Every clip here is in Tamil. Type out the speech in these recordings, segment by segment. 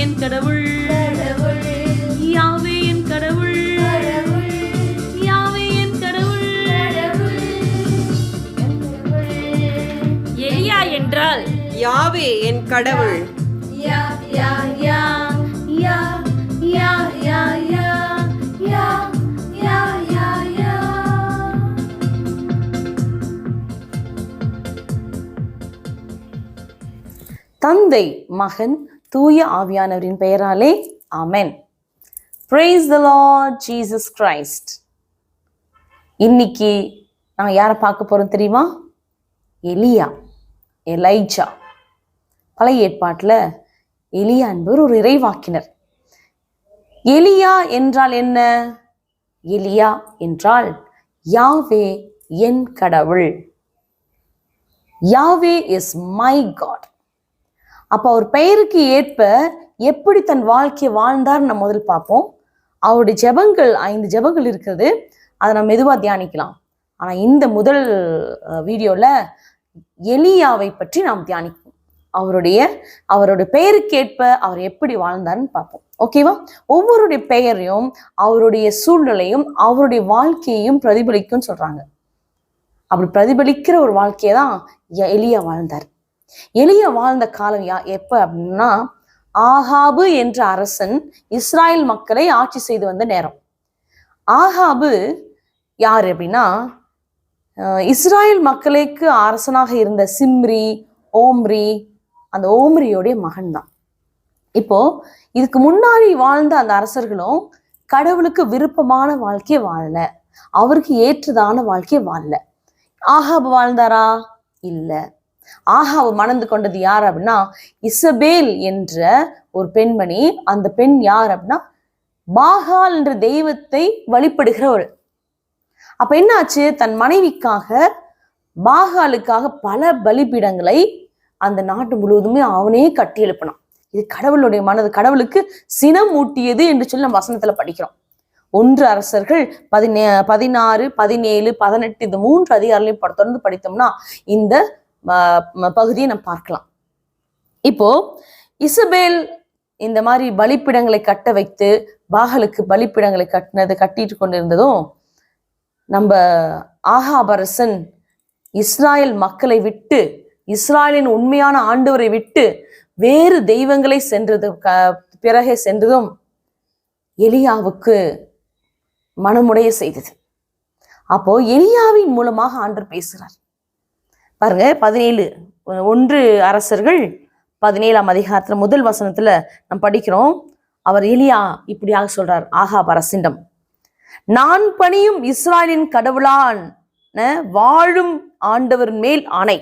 என் கடவுள், யாவே என் கடவுள், யாவே என் கடவுள். எலியா என்றால் யாவே என் கடவுள். யா யா யா யா யா யா யா யா யா யா யா. தந்தை, மகன், தூய ஆவியானவரின் பெயராலே ஆமென். Praise the Lord Jesus Christ. இன்னைக்கு நான் யாரை பார்க்க போறோம் தெரியுமா? எலியா, எலைஜா. பழைய ஏற்பாட்டில் எலியா என்பவர் ஒரு இறைவாக்கினர். எலியா என்றால் என்ன? எலியா என்றால் யாவே என் கடவுள். யாவே இஸ் மை காட். அப்போ அவர் பெயருக்கு ஏற்ப எப்படி தன் வாழ்க்கையை வாழ்ந்தார் நம்ம முதல் பார்ப்போம். அவருடைய ஜெபங்கள் 5 ஜெபங்கள் இருக்கிறது, அதை நம்ம மெதுவாக தியானிக்கலாம். ஆனால் இந்த முதல் வீடியோவில் எலியாவை பற்றி நாம் தியானிப்போம். அவருடைய பெயருக்கேற்ப அவர் எப்படி வாழ்ந்தார்னு பார்ப்போம். ஓகேவா? ஒவ்வொருடைய பெயரையும் அவருடைய சூழ்நிலையும் அவருடைய வாழ்க்கையையும் பிரதிபலிக்கும்னு சொல்றாங்க. அப்படி பிரதிபலிக்கிற ஒரு வாழ்க்கையை தான் எலியா வாழ்ந்தார். எலியா வாழ்ந்த காலம் எப்ப அப்படின்னா, ஆகாபு என்ற அரசன் இஸ்ராயல் மக்களை ஆட்சி செய்து வந்த நேரம். ஆகாபு யார் அப்படின்னா, இஸ்ராயல் மக்களுக்கு அரசனாக இருந்த சிம்ரி, ஓம்ரி, அந்த ஓம்ரியோடைய மகன் தான். இப்போ இதுக்கு முன்னாடி வாழ்ந்த அந்த அரசர்களும் கடவுளுக்கு விருப்பமான வாழ்க்கையை வாழல, அவருக்கு ஏற்றதான வாழ்க்கையை வாழல. ஆகாபு வாழ்ந்தாரா? இல்ல. ஆகாபு மணந்து கொண்டது யார் அப்படின்னா, இசபேல் என்ற ஒரு பெண்மணி. அந்த பெண் யார் அப்படின்னா, பாகால் என்ற தெய்வத்தை வழிபடுகிறவள். அப்ப என்னாச்சு? தன் மனைவிக்காக பாகாலுக்காக பல பலிபீடங்களை அந்த நாட்டு முழுவதுமே அவனே கட்டி எழுப்பினான். இது கடவுளுடைய மனது, கடவுளுக்கு சினம் ஊட்டியது என்று சொல்லி நம்ம வசனத்துல படிக்கிறோம். 1 அரசர்கள் 16, 17, 18 இந்த 3 அதிகாரங்களையும் தொடர்ந்து படித்தோம்னா இந்த பகுதியை நம்ம பார்க்கலாம். இப்போ இசபேல் இந்த மாதிரி பலிப்பிடங்களை கட்ட வைத்து பாகாலுக்கு பலிப்பிடங்களை கட்டிட்டு கொண்டிருந்ததும், நம்ம ஆகாப் அரசன் இஸ்ராயல் மக்களை விட்டு, இஸ்ராயலின் உண்மையான ஆண்டவரை விட்டு வேறு தெய்வங்களை பிறகே சென்றதும் எலியாவுக்கு மனமுடைய செய்தது. அப்போ எலியாவின் மூலமாக ஆண்டவர் பேசுகிறார். பாருங்க, 1 அரசர்கள் 17ஆம் அதிகாரத்துல முதல் வசனத்துல நம்ம படிக்கிறோம். அவர் எலியா இப்படியாக சொல்றார் ஆகாப் அரசிடம், நான் பணியும் இஸ்ராயலின் கடவுளான வாழும் ஆண்டவர் மேல் ஆணை,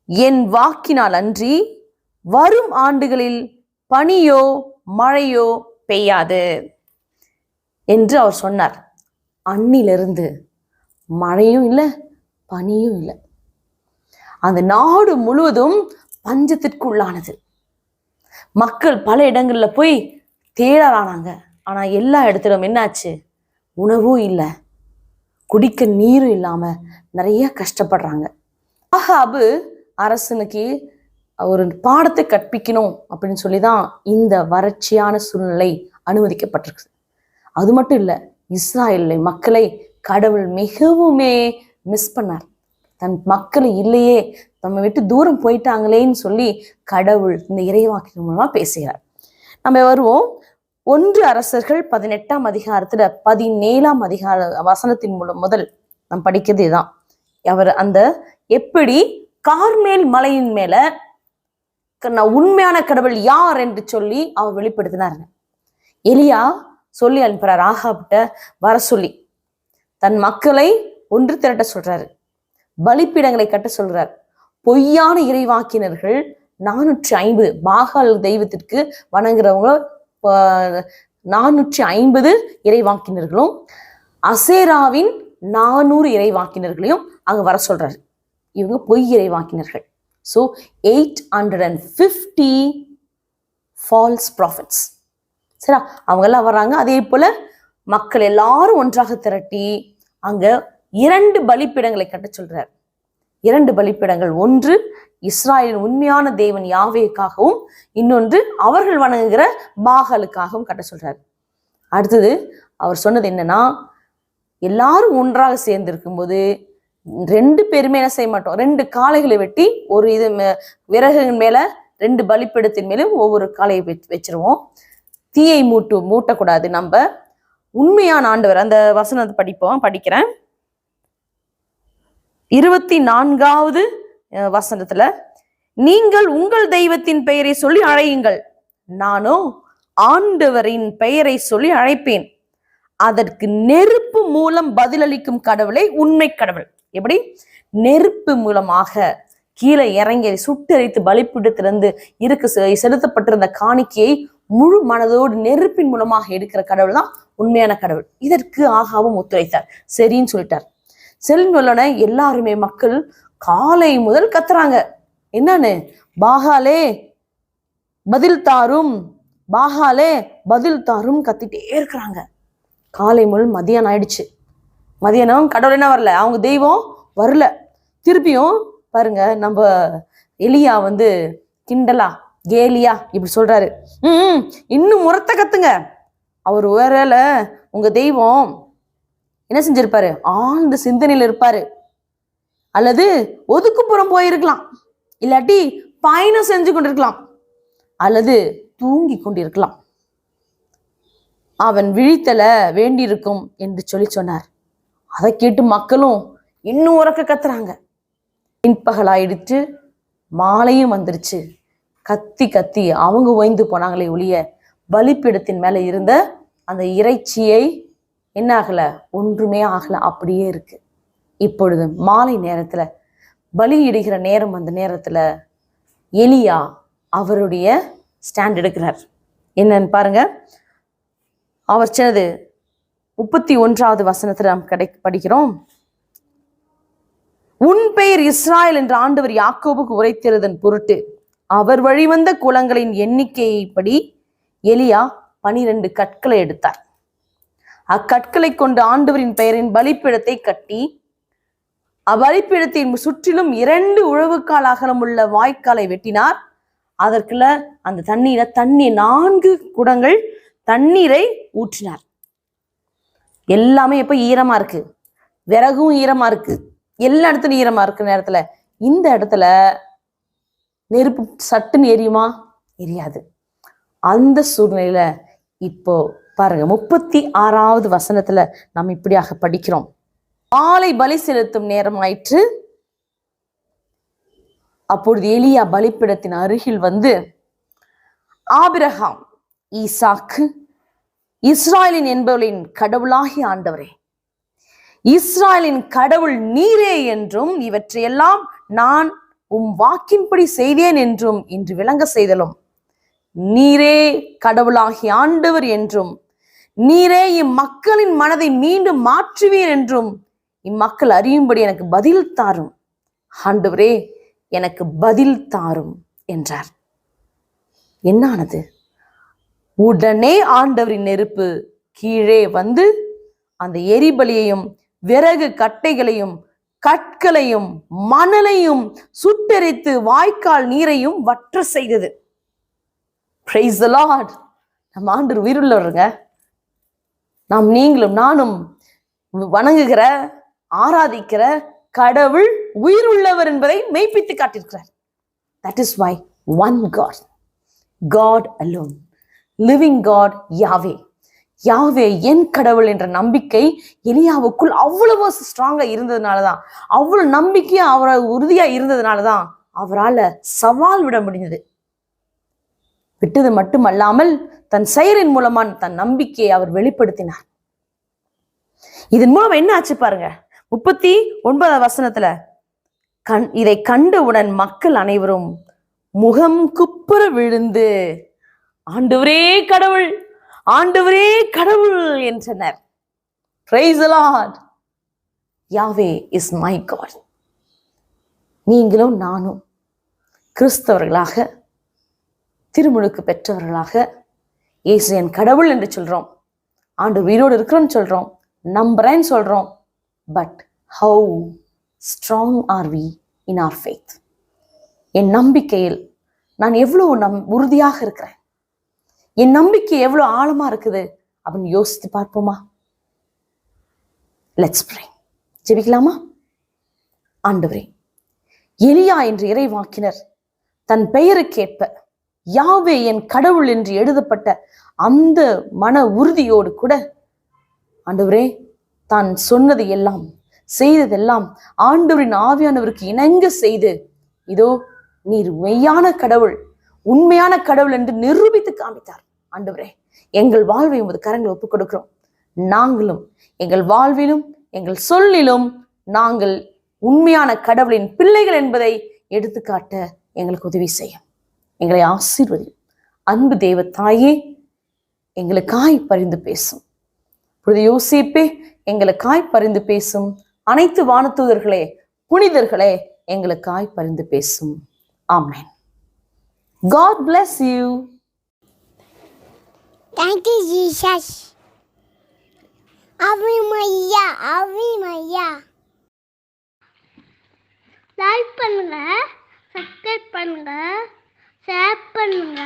என் வாக்கினால் அன்றி வரும் ஆண்டுகளில் பனியோ மழையோ பெய்யாது என்று அவர் சொன்னார். அன்னிலிருந்து மழையும் இல்லை, பனியும் இல்லை. அந்த நாடு முழுவதும் பஞ்சத்திற்கு உள்ளானது. மக்கள் பல இடங்கள்ல போய் தேடறானாங்க. ஆனா எல்லா இடத்திலும் என்னாச்சு? உணவும் இல்லை, குடிக்க நீரும் இல்லாம நிறைய கஷ்டப்படுறாங்க. ஆகாபு அரசனுக்கு ஒரு பாடத்தை கற்பிக்கணும் அப்படின்னு சொல்லிதான் இந்த வறட்சியான சூழ்நிலை அனுமதிக்கப்பட்டிருக்கு. அது மட்டும் இல்லை, இஸ்ராயல் மக்களை கடவுள் மிகவுமே மிஸ் பண்ணார். தன் மக்கள் இல்லையே, நம்ம விட்டு தூரம் போயிட்டாங்களேன்னு சொல்லி கடவுள் இந்த இறைவாக்கின் மூலமா பேசுகிறார். நம்ம வருவோம் 1 அரசர்கள் 18ஆம் அதிகாரத்துல 17ஆம் அதிகார வசனத்தின் முதல் நம்ம படிக்கிறது இதுதான். அவர் அந்த எப்படி கார்மேல் மலையின் மேல உண்மையான கடவுள் யார் என்று சொல்லி அவர் வெளிப்படுத்தினார். எலியா சொல்லி அனுப்புறார் ஆகாபிட்ட வர சொல்லி, தன் மக்களை ஒன்று திரட்ட சொல்றாரு, பலிப்பீடங்களை கட்ட சொல்றார். பொய்யான இறைவாக்கினர்கள் 450 பாகால் தெய்வத்திற்கு வணங்குறவங்க 450 இறைவாக்கினர்களும் அசேராவின் 400 இறைவாக்கினர்களையும் அங்க வர சொல்றாரு. இவங்க பொய் இறைவாக்கினர்கள். So 850 falls profits. சரியா? அவங்கெல்லாம் வர்றாங்க. அதே போல மக்கள் எல்லாரும் ஒன்றாக திரட்டி அங்க 2 பலிப்பீடங்களை கட்ட சொல்றார். 2 பலிப்பீடங்கள். ஒன்று இஸ்ராயலின் உண்மையான தேவன் யாவேக்காகவும், இன்னொன்று அவர்கள் வணங்குகிற பாகாலுக்காகவும் கட்ட சொல்றாரு. அடுத்தது அவர் சொன்னது என்னன்னா, எல்லாரும் ஒன்றாக சேர்ந்து இருக்கும்போது 2 பேருமே என்ன செய்ய மாட்டோம், 2 காளைகளை வெட்டி ஒரு இது விறகுகள் மேல 2 பலிப்பீடத்தின் மேலும் ஒவ்வொரு காளையை வச்சிருவோம். தீயை மூட்டக்கூடாது. நம்ம உண்மையான ஆண்டவர், அந்த வசனத்தை படிக்கிறேன். 24வது வசனத்துல, நீங்கள் உங்கள் தெய்வத்தின் பெயரை சொல்லி அழையுங்கள், நானோ ஆண்டவரின் பெயரை சொல்லி அழைப்பேன், அதற்கு நெருப்பு மூலம் பதிலளிக்கும் கடவுளை உண்மை கடவுள். எப்படி? நெருப்பு மூலமாக கீழே இறங்கி சுட்டரித்து பலிப்பீடத்திலிருந்து செலுத்தப்பட்டிருந்த காணிக்கையை முழு மனதோடு நெருப்பின் மூலமாக எடுக்கிற கடவுள் தான் உண்மையான கடவுள். இதற்கு ஆகாவும் ஒத்துழைத்தார். சரின்னு சொல்லிட்டார். செல்வன எல்லாருமே மக்கள் காலை முதல் கத்துறாங்க. என்னன்னு? பாகாலே பதில் தாரும், பாகாலே பதில் தாரும் கத்திட்டே இருக்கிறாங்க. காலை முதல் மதியானம் ஆயிடுச்சு. மதியானம் கடவுள் என்ன வரல, அவங்க தெய்வம் வரல. திருப்பியும் பாருங்க, நம்ம எலியா கிண்டலா கேலியா இப்படி சொல்றாரு, இன்னும் முறத்த கத்துங்க. அவர் வேற உங்க தெய்வம் என்ன செஞ்சிருப்பாரு, ஆழ்ந்த சிந்தனையில இருப்பாரு, அல்லது ஒதுக்குப்புறம் போயிருக்கலாம், இல்லாட்டி பயணம் செஞ்சு கொண்டிருக்கலாம், அல்லது தூங்கி கொண்டிருக்கலாம். அவன் விழித்தல வேண்டியிருக்கும் என்று சொன்னார். அதை கேட்டு மக்களும் இன்னும் உறக்க கத்துறாங்க. பின்பகலாயிடுச்சு, மாலையும் வந்துருச்சு. கத்தி கத்தி அவங்க ஓய்ந்து போனாங்களே ஒழிய பலிப்பீடத்தின் மேல இருந்த அந்த இறைச்சியை என்ன ஆகல, ஒன்றுமே ஆகல, அப்படியே இருக்கு. இப்பொழுது மாலை நேரத்துல பலியிடுகிற நேரம், அந்த நேரத்துல எலியா அவருடைய ஸ்டாண்ட் எடுக்கிறார். என்னன்னு பாருங்க. அவர் சொன்னது 31வது வசனத்துல நாம் படிக்கிறோம். உன் பெயர் இஸ்ராயல் என்று ஆண்டவர் யாக்கோபுக்கு உரைத்திருதன் பொருட்டு அவர் வழிவந்த குலங்களின் எண்ணிக்கைப்படி எலியா 12 கற்களை எடுத்தார். அக்கற்களை கொண்டு ஆண்டவரின் பெயரின் பலிப்பீடத்தை கட்டி அவ்வழிப்பீடத்தின் சுற்றிலும் 2 உழவுக்கால் அகலம் உள்ள வாய்க்காலை வெட்டினார். அதற்குள்ள அந்த தண்ணீர் 4 குடங்கள் தண்ணீரை ஊற்றினார். எல்லாமே எப்ப ஈரமா இருக்கு, விறகும் ஈரமா இருக்கு, எல்லா இடத்துலயும் ஈரமா இருக்கு நேரத்துல இந்த இடத்துல நெருப்பு சட்டுன்னு எரியுமா? எரியாது. அந்த சூழ்நிலையில இப்போ பாருங்க, 36வது வசனத்துல நாம் இப்படியாக படிக்கிறோம். மாலை பலி செலுத்தும் நேரம் ஆயிற்று. அப்பொழுது எலியா பலிப்பிடத்தின் அருகில் ஆபிரகாம், ஈசாக்கு, இஸ்ராயலின் என்பவர்களின் கடவுளாகிய ஆண்டவரே, இஸ்ராயலின் கடவுள் நீரே என்றும் இவற்றையெல்லாம் நான் வாக்கின்படி செய்தேன் என்றும் இன்று விளங்க செய்தலும், நீரே கடவுளாகிய ஆண்டவர் என்றும் நீரே இம்மக்களின் மனதை மீண்டும் மாற்றுவீர் என்றும் இம்மக்கள் அறியும்படி எனக்கு பதில் தாரும், ஆண்டவரே எனக்கு பதில் தாரும் என்றார். என்னானது? உடனே ஆண்டவரின் நெருப்பு கீழே அந்த எரிபலியையும் விறகு கட்டைகளையும் கற்களையும் மணலையும் சுட்டெரித்து வாய்க்கால் நீரையும் வற்ற செய்தது. Praise the Lord. நம்ம ஆண்டவர் உயிருள்ளவருங்க. நாம் நீங்களும் நானும் வணங்குகிற ஆராதிக்கிற கடவுள் உயிருள்ளவர் என்பதை மெய்ப்பித்து காட்டியிருக்கிறார். That is why one God, God alone, living God, Yahweh. யாவே என் கடவுள் என்ற நம்பிக்கை எலியாவுக்குள் அவ்வளவு ஸ்ட்ராங்கா இருந்ததுனாலதான், அவ்வளவு நம்பிக்கையா அவரை உறுதியா இருந்ததுனாலதான் அவரால் சவால் விட முடிஞ்சது. விட்டது மட்டுமல்லாமல் தன் செயலின் மூலமா தன் நம்பிக்கையை அவர் வெளிப்படுத்தினார். இதன் மூலம் என்ன ஆச்சு பாருங்க. 39வது வசனத்துல இதை கண்டவுடன் மக்கள் அனைவரும் முகம் குப்புற விழுந்து ஆண்டவரே கடவுள், ஆண்டவரே கடவுள் என்றனர். Praise the Lord. Yahweh is my God. நீங்களும் நானும் கிறிஸ்தவர்களாக திருமுழுக்கு பெற்றவர்களாக இயேசு என் கடவுள் என்று சொல்றோம், ஆண்டவர் உயிரோடு இருக்கிறோன்னு சொல்றோம், நம்புறேன்னு சொல்றோம். But how strong are we in our faith. என் நம்பிக்கையில் நான் எவ்வளவு உறுதியாக இருக்கிறேன், என் நம்பிக்கை எவ்வளவு ஆழமா இருக்குது அப்படின்னு யோசித்து பார்ப்போமா? Let's pray. ஜெபிக்கலாமா? ஆண்டவரே, எலியா என்ற இறைவாக்கினர் தன் பெயருக்கேற்ப யாவே என் கடவுள் என்று எழுதப்பட்ட அந்த மன உறுதியோடு கூட ஆண்டவரே தான் சொன்னது எல்லாம் செய்ததெல்லாம் ஆண்டவரின் ஆவியானவருக்கு இணங்க செய்து, இதோ நீர் மெய்யான கடவுள், உண்மையான கடவுள் என்று நிரூபித்து காமித்தார். ஆண்டவரே, எங்கள் வாழ்வை உமது கரங்களை ஒப்புக் கொடுக்கிறோம். நாங்களும் எங்கள் வாழ்விலும் எங்கள் சொல்லிலும் நாங்கள் உண்மையான கடவுளின் பிள்ளைகள் என்பதை எடுத்துக்காட்ட எங்களுக்கு உதவி செய்யும். எங்களை ஆசீர்வதியும். அன்பு தேவ தாயே, எங்களுக்காய் பரிந்து பேசும். புனித யோசேப்பே, எங்களுக்காய் பரிந்து பேசும். அனைத்து வானதூதர்களே, புனிதர்களே, எங்களுக்காய் பரிந்து பேசும். ஆமென். God bless you. Thank you, Jesus. Ave Maria, Ave Maria. Like பண்ணுங்க, சப்ஸ்கிரைப் பண்ணுங்க, ஷேர் பண்ணுங்க.